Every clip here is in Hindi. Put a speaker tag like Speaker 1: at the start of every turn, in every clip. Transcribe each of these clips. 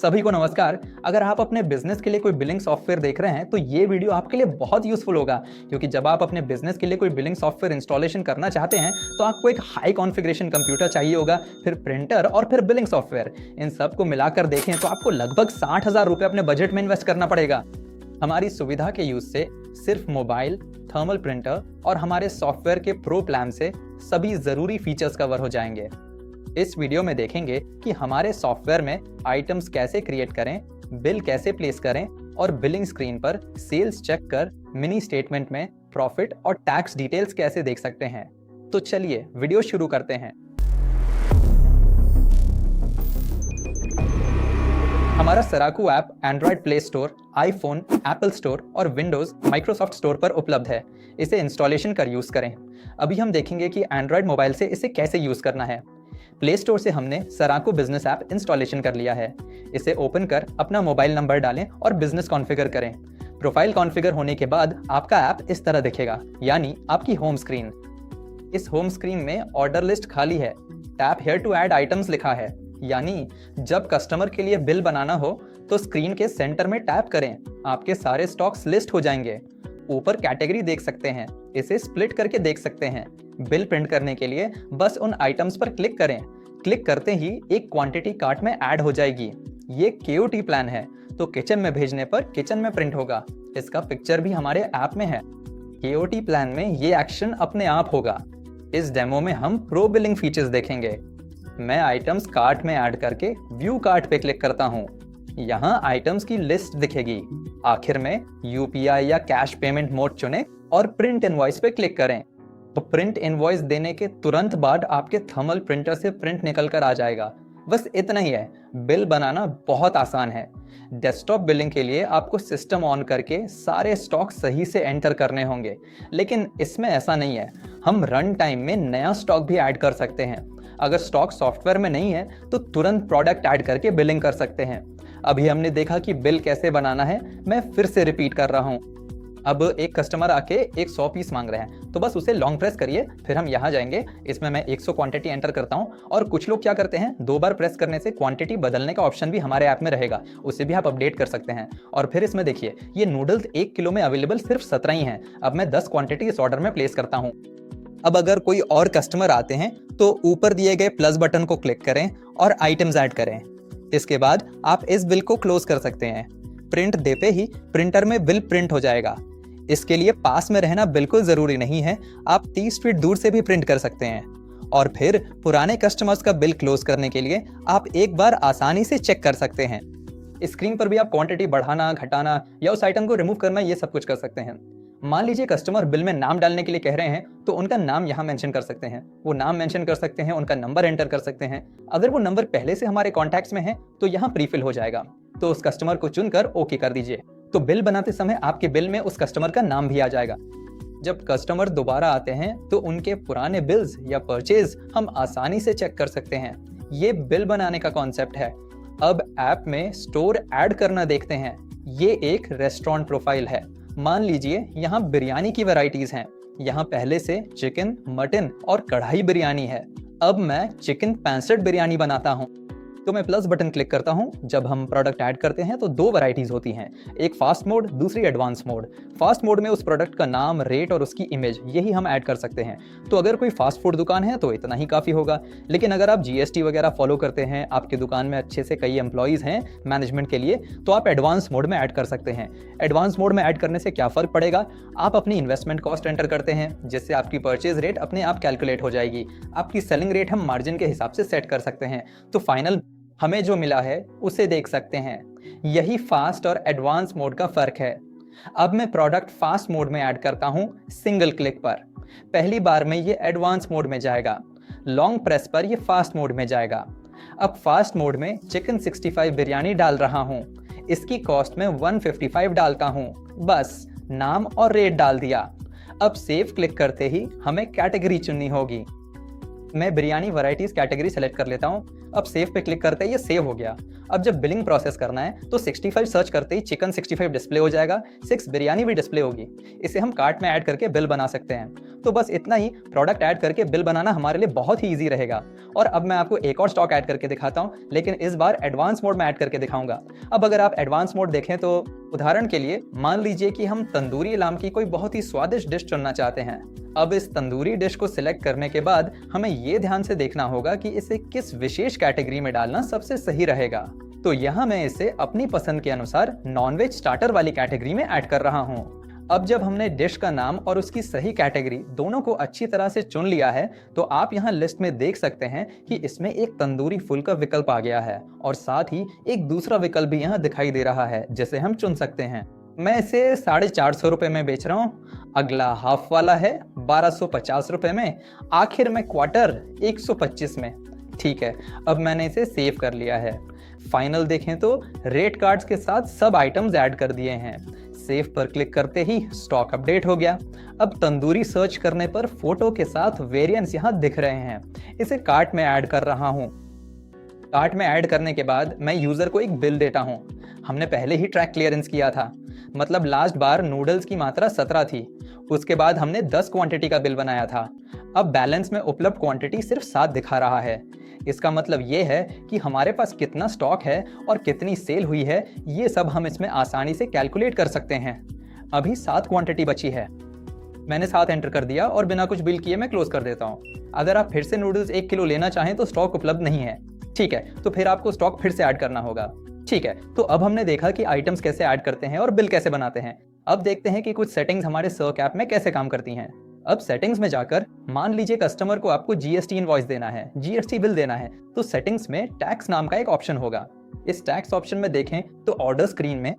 Speaker 1: सभी को नमस्कार। अगर आप अपने बिजनेस के लिए कोई बिलिंग सॉफ्टवेयर देख रहे हैं तो ये वीडियो आपके लिए बहुत यूजफुल होगा, क्योंकि जब आप अपने बिजनेस के लिए कोई बिलिंग सॉफ्टवेयर इंस्टॉलेशन करना चाहते हैं तो आपको एक हाई कॉन्फ़िगरेशन कंप्यूटर चाहिए होगा, फिर प्रिंटर और फिर बिलिंग सॉफ्टवेयर। इन सब को मिलाकर देखें तो आपको लगभग 60,000 रुपये अपने बजट में इन्वेस्ट करना पड़ेगा। हमारी सुविधा के यूज से सिर्फ मोबाइल, थर्मल प्रिंटर और हमारे सॉफ्टवेयर के प्रो प्लान से सभी जरूरी फीचर्स कवर हो जाएंगे। इस वीडियो में देखेंगे कि हमारे सॉफ्टवेयर में आइटम्स कैसे क्रिएट करें, बिल कैसे प्लेस करें और बिलिंग स्क्रीन पर सेल्स चेक कर मिनी स्टेटमेंट में प्रॉफिट और टैक्स डिटेल्स कैसे देख सकते हैं। तो चलिए वीडियो शुरू करते हैं। हमारा सराकू app Android Play Store, iPhone, Apple Store और विंडोज माइक्रोसॉफ्ट स्टोर पर उपलब्ध है। इसे इंस्टॉलेशन कर यूज करें। अभी हम देखेंगे कि एंड्रॉयड मोबाइल से इसे कैसे यूज करना है। प्ले स्टोर से हमने सराकू बिजनेस ऐप इंस्टॉलेशन कर लिया है। इसे ओपन कर अपना मोबाइल नंबर डालें और बिजनेस कॉन्फ़िगर करें। प्रोफाइल कॉन्फ़िगर होने के बाद आपका ऐप इस तरह दिखेगा, यानी आपकी होम स्क्रीन। इस होम स्क्रीन में ऑर्डर लिस्ट खाली है। Tap here to add items लिखा है, यानी जब कस्टमर के लिए बिल बनाना हो तो स्क्रीन के सेंटर में टैप करें, आपके सारे स्टॉक्स लिस्ट हो जाएंगे। ऊपर कैटेगरी देख सकते हैं, इसे स्प्लिट करके देख सकते हैं। बिल प्रिंट करने के लिए बस उन आइटम्स पर क्लिक करें। क्लिक करते ही एक क्वांटिटी कार्ट में ऐड हो जाएगी। ये KOT प्लान है, तो किचन में भेजने पर किचन में प्रिंट होगा। इसका पिक्चर भी हमारे ऐप में है। KOT प्लान में ये एक्शन अपने आप होगा। इस डेमो में हम प्रो बिलिंग फीचर्स देखेंगे। मैं आइटम्स कार्ट में ऐड करके व्यू कार्ट पे क्लिक करता हूँ। यहाँ आइटम्स की लिस्ट दिखेगी। आखिर में UPI या कैश पेमेंट मोड चुनें और प्रिंट इनवॉइस पे क्लिक करें। तो प्रिंट इनवॉइस देने के तुरंत बाद आपके थर्मल प्रिंटर से प्रिंट निकल कर आ जाएगा। बस इतना ही है। बिल बनाना बहुत आसान है। डेस्कटॉप बिलिंग के लिए आपको सिस्टम ऑन करके सारे स्टॉक सही से एंटर करने होंगे, लेकिन इसमें ऐसा नहीं है। हम रन टाइम में नया स्टॉक भी ऐड कर सकते हैं। अगर स्टॉक सॉफ्टवेयर में नहीं है तो तुरंत प्रोडक्ट ऐड करके बिलिंग कर सकते हैं। अभी हमने देखा कि बिल कैसे बनाना है, मैं फिर से रिपीट कर रहा हूँ। अब एक कस्टमर आके एक 100 पीस मांग रहे हैं, तो बस उसे लॉन्ग प्रेस करिए, फिर हम यहाँ जाएंगे। इसमें मैं 100 क्वांटिटी एंटर करता हूँ। और कुछ लोग क्या करते हैं, 2 बार प्रेस करने से क्वांटिटी बदलने का ऑप्शन भी हमारे ऐप में रहेगा, उसे भी आप अपडेट कर सकते हैं। और फिर इसमें देखिए, ये नूडल्स 1 किलो में अवेलेबल सिर्फ 17 ही हैं। अब मैं 10 क्वांटिटी इस ऑर्डर में प्लेस करता हूँ। अब अगर कोई और कस्टमर आते हैं तो ऊपर दिए गए प्लस बटन को क्लिक करें और आइटम्स ऐड करें। इसके बाद आप इस बिल को क्लोज कर सकते हैं। प्रिंट देते ही प्रिंटर में बिल प्रिंट हो जाएगा। इसके लिए पास में रहना बिल्कुल जरूरी नहीं है, आप 30 फीट दूर से भी प्रिंट कर सकते हैं। और फिर पुराने कस्टमर्स का बिल क्लोज करने के लिए आप एक बार आसानी से चेक कर सकते हैं। स्क्रीन पर भी आप क्वांटिटी बढ़ाना, घटाना या उस आइटम को रिमूव करना, ये सब कुछ कर सकते हैं। मान लीजिए कस्टमर बिल में नाम डालने के लिए कह रहे हैं, तो उनका नाम यहाँ मेंशन कर सकते हैं। वो नाम मेंशन कर सकते हैं, उनका नंबर एंटर कर सकते हैं। अगर वो नंबर पहले से हमारे कॉन्टैक्ट्स में है तो यहाँ प्रीफिल हो जाएगा, तो उस कस्टमर को चुनकर ओके कर दीजिए। तो बिल बनाते समय आपके बिल में उस कस्टमर का नाम भी आ जाएगा। जब कस्टमर दोबारा आते हैं तो उनके पुराने बिल्स या परचेज हम आसानी से चेक कर सकते हैं। ये बिल बनाने का कॉन्सेप्ट है। अब ऐप में स्टोर ऐड करना देखते हैं। ये एक रेस्टोरेंट प्रोफाइल है। मान लीजिए यहाँ बिरयानी की वैरायटीज हैं। यहाँ पहले से चिकन, मटन और कढ़ाई बिरयानी है। अब मैं चिकन 65 बिरयानी बनाता हूँ, तो मैं प्लस बटन क्लिक करता हूं। जब हम प्रोडक्ट ऐड करते हैं तो 2 वैरायटीज होती हैं, एक फास्ट मोड, दूसरी एडवांस मोड। फास्ट मोड में उस प्रोडक्ट का नाम, रेट और उसकी इमेज, यही हम ऐड कर सकते हैं। तो अगर कोई फास्ट फूड दुकान है तो इतना ही काफ़ी होगा, लेकिन अगर आप GST वगैरह फॉलो करते हैं, आपकी दुकान में अच्छे से कई एम्प्लॉयज़ हैं मैनेजमेंट के लिए, तो आप एडवांस मोड में ऐड कर सकते हैं। एडवांस मोड में ऐड करने से क्या फ़र्क पड़ेगा, आप अपनी इन्वेस्टमेंट कॉस्ट एंटर करते हैं, जिससे आपकी परचेज रेट अपने आप कैलकुलेट हो जाएगी। आपकी सेलिंग रेट हम मार्जिन के हिसाब से सेट कर सकते हैं। तो फाइनल हमें जो मिला है उसे देख सकते हैं। यही फास्ट और एडवांस मोड का फर्क है। अब मैं प्रोडक्ट फास्ट मोड में ऐड करता हूं सिंगल क्लिक पर। पहली बार में ये एडवांस मोड में जाएगा, लॉन्ग प्रेस पर ये फास्ट मोड में जाएगा। अब फास्ट मोड में चिकन 65 बिरयानी डाल रहा हूं। इसकी कॉस्ट में 155 डालता हूं। बस नाम और रेट डाल दिया। अब सेव क्लिक करते ही हमें कैटेगरी चुननी होगी। मैं बिरयानी वैरायटीज कैटेगरी सेलेक्ट कर लेता हूँ। अब सेव पे क्लिक करते ही ये सेव हो गया। अब जब बिलिंग प्रोसेस करना है तो 65 सर्च करते ही चिकन 65 डिस्प्ले हो जाएगा, 6 बिरयानी भी डिस्प्ले होगी। इसे हम कार्ट में ऐड करके बिल बना सकते हैं। तो बस इतना ही, प्रोडक्ट ऐड करके बिल बनाना हमारे लिए बहुत ही ईजी रहेगा। और अब मैं आपको एक और स्टॉक ऐड करके दिखाता हूँ, लेकिन इस बार एडवांस मोड में ऐड करके दिखाऊंगा। अब अगर आप एडवांस मोड देखें तो उदाहरण के लिए मान लीजिए कि हम तंदूरी लाम की कोई बहुत ही स्वादिष्ट डिश चुनना चाहते हैं। अब इस तंदूरी डिश को सिलेक्ट करने के बाद हमें ये ध्यान से देखना होगा कि इसे किस विशेष कैटेगरी में डालना सबसे सही रहेगा। तो यहाँ मैं इसे अपनी पसंद के अनुसार नॉनवेज स्टार्टर वाली कैटेगरी में ऐड कर रहा हूँ। अब जब हमने डिश का नाम और उसकी सही कैटेगरी दोनों को अच्छी तरह से चुन लिया है, तो आप यहाँ लिस्ट में देख सकते हैं कि इसमें एक तंदूरी फुल का विकल्प आ गया है और साथ ही एक दूसरा विकल्प भी यहाँ दिखाई दे रहा है जिसे हम चुन सकते हैं। मैं इसे 450 रुपये में बेच रहा हूँ। अगला हाफ वाला है 1250 रुपये में। आखिर में क्वार्टर 125 में। ठीक है, अब मैंने इसे सेव कर लिया है। फाइनल देखें तो रेट कार्ड्स के साथ सब आइटम्स ऐड कर दिए हैं। सेव पर क्लिक करते ही स्टॉक अपडेट हो गया। अब तंदूरी सर्च करने पर फोटो के साथ वेरिएंट्स यहाँ दिख रहे हैं। इसे कार्ट में ऐड कर रहा हूँ। कार्ट में ऐड करने के बाद मैं यूजर को एक बिल देता हूँ। हमने पहले ही ट्रैक क्लियरेंस किया था, मतलब लास्ट बार नूडल्स की मात्रा 17 थी। उसके बाद हमने 10 क्वांटिटी का बिल बनाया था। अब बैलेंस में उपलब्ध क्वांटिटी सिर्फ 7 दिखा रहा है। इसका मतलब ये है कि हमारे पास कितना स्टॉक है और कितनी सेल हुई है, ये सब हम इसमें आसानी से कैलकुलेट कर सकते हैं। अभी 7 क्वांटिटी बची है। मैंने 7 एंटर कर दिया और बिना कुछ बिल किए मैं क्लोज कर देता हूँ। अगर आप फिर से नूडल्स 1 किलो लेना चाहें तो स्टॉक उपलब्ध नहीं है। ठीक है, तो फिर आपको स्टॉक फिर से ऐड करना होगा। ठीक है, तो अब हमने देखा कि आइटम्स कैसे ऐड करते हैं और बिल कैसे बनाते हैं। अब देखते हैं कि कुछ सेटिंग्स हमारे सर्क ऐप में कैसे काम करती हैं। अब सेटिंग्स में जाकर मान लीजिए कस्टमर को आपको जीएसटी इनवॉइस देना है, जीएसटी बिल देना है, तो सेटिंग्स में टैक्स नाम का एक ऑप्शन होगा। इस टैक्स ऑप्शन में देखें तो ऑर्डर स्क्रीन में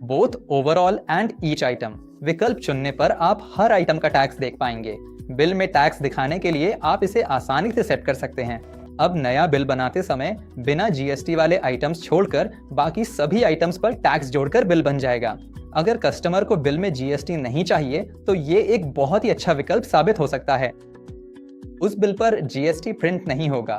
Speaker 1: both overall and each item विकल्प चुनने पर आप हर आइटम का टैक्स देख पाएंगे। बिल में टैक्स दिखाने के लिए आप इसे आसानी से सेट कर सकते हैं। अब नया बिल बनाते समय बिना जीएसटी वाले आइटम्स छोड़कर बाकी सभी आइटम्स पर टैक्स जोड़कर बिल बन जाएगा। अगर कस्टमर को बिल में जीएसटी नहीं चाहिए तो ये एक बहुत ही अच्छा विकल्प साबित हो सकता है। उस बिल पर जीएसटी प्रिंट नहीं होगा।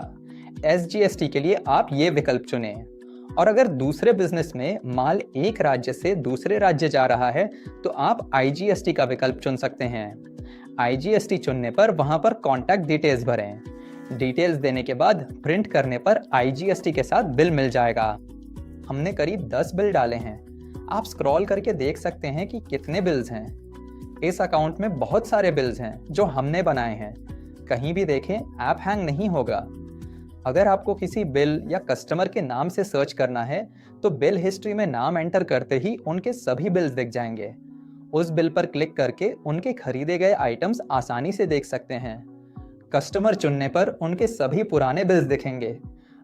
Speaker 1: एसजीएसटी के लिए आप ये विकल्प चुनें। और अगर दूसरे बिजनेस में माल एक राज्य से दूसरे राज्य जा रहा है तो आप आईजीएसटी का विकल्प चुन सकते हैं। आईजीएसटी चुनने पर वहां पर कॉन्टैक्ट डिटेल्स भरें। डिटेल्स देने के बाद प्रिंट करने पर आईजीएसटी के साथ बिल मिल जाएगा। हमने करीब 10 बिल डाले हैं। आप स्क्रॉल करके देख सकते हैं कि कितने बिल्स हैं। इस अकाउंट में बहुत सारे बिल्स हैं जो हमने बनाए हैं। कहीं भी देखें ऐप हैंग नहीं होगा। अगर आपको किसी बिल या कस्टमर के नाम से सर्च करना है तो बिल हिस्ट्री में नाम एंटर करते ही उनके सभी बिल्स दिख जाएंगे। उस बिल पर क्लिक करके उनके खरीदे गए आइटम्स आसानी से देख सकते हैं। कस्टमर चुनने पर उनके सभी पुराने बिल्स दिखेंगे।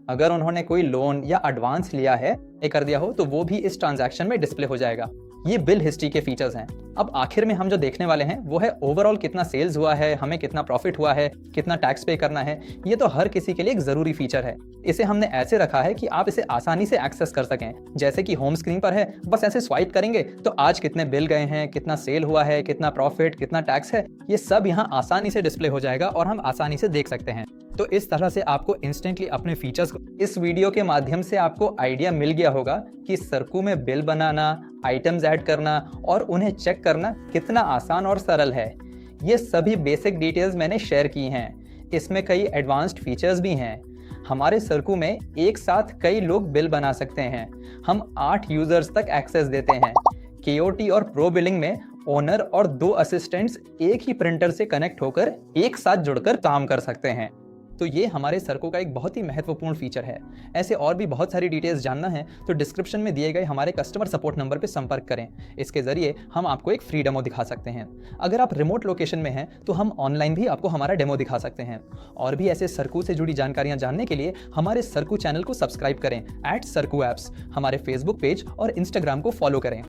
Speaker 1: अगर उन्होंने कोई लोन या एडवांस लिया है, पे कर दिया हो, तो वो भी इस ट्रांजैक्शन में डिस्प्ले हो जाएगा। ये बिल हिस्ट्री के फीचर्स हैं। अब आखिर में हम जो देखने वाले हैं वो है ओवरऑल कितना सेल्स हुआ है, हमें कितना प्रॉफिट हुआ है, कितना टैक्स पे करना है। ये तो हर किसी के लिए एक जरूरी फीचर है। इसे हमने ऐसे रखा है कि आप इसे आसानी से एक्सेस कर सकें। जैसे कि होम स्क्रीन पर है, बस ऐसे स्वाइप करेंगे तो आज कितने बिल गए हैं, कितना सेल हुआ है, कितना प्रॉफिट, कितना टैक्स है, ये सब यहाँ आसानी से डिस्प्ले हो जाएगा और हम आसानी से देख सकते हैं। तो इस तरह से आपको इंस्टेंटली अपने फीचर्स को, इस वीडियो के माध्यम से आपको आइडिया मिल गया होगा कि सरकू में बिल बनाना, आइटम्स ऐड करना और उन्हें चेक करना कितना आसान और सरल है। ये सभी बेसिक डिटेल्स मैंने शेयर की हैं। इसमें कई एडवांस्ड फीचर्स भी हैं। हमारे सरकू में एक साथ कई लोग बिल बना सकते हैं। हम 8 यूजर्स तक एक्सेस देते हैं। केओटी और प्रो बिलिंग में ओनर और 2 असिस्टेंट्स एक ही प्रिंटर से कनेक्ट होकर एक साथ जुड़कर काम कर सकते हैं। तो ये हमारे सरकू का एक बहुत ही महत्वपूर्ण फीचर है। ऐसे और भी बहुत सारी डिटेल्स जानना है तो डिस्क्रिप्शन में दिए गए हमारे कस्टमर सपोर्ट नंबर पर संपर्क करें। इसके जरिए हम आपको एक फ्री डेमो दिखा सकते हैं। अगर आप रिमोट लोकेशन में हैं तो हम ऑनलाइन भी आपको हमारा डेमो दिखा सकते हैं। और भी ऐसे सरकू से जुड़ी जानकारियां जानने के लिए हमारे सरकू चैनल को सब्सक्राइब करें @सरकू एप्स। हमारे फेसबुक पेज और इंस्टाग्राम को फॉलो करें।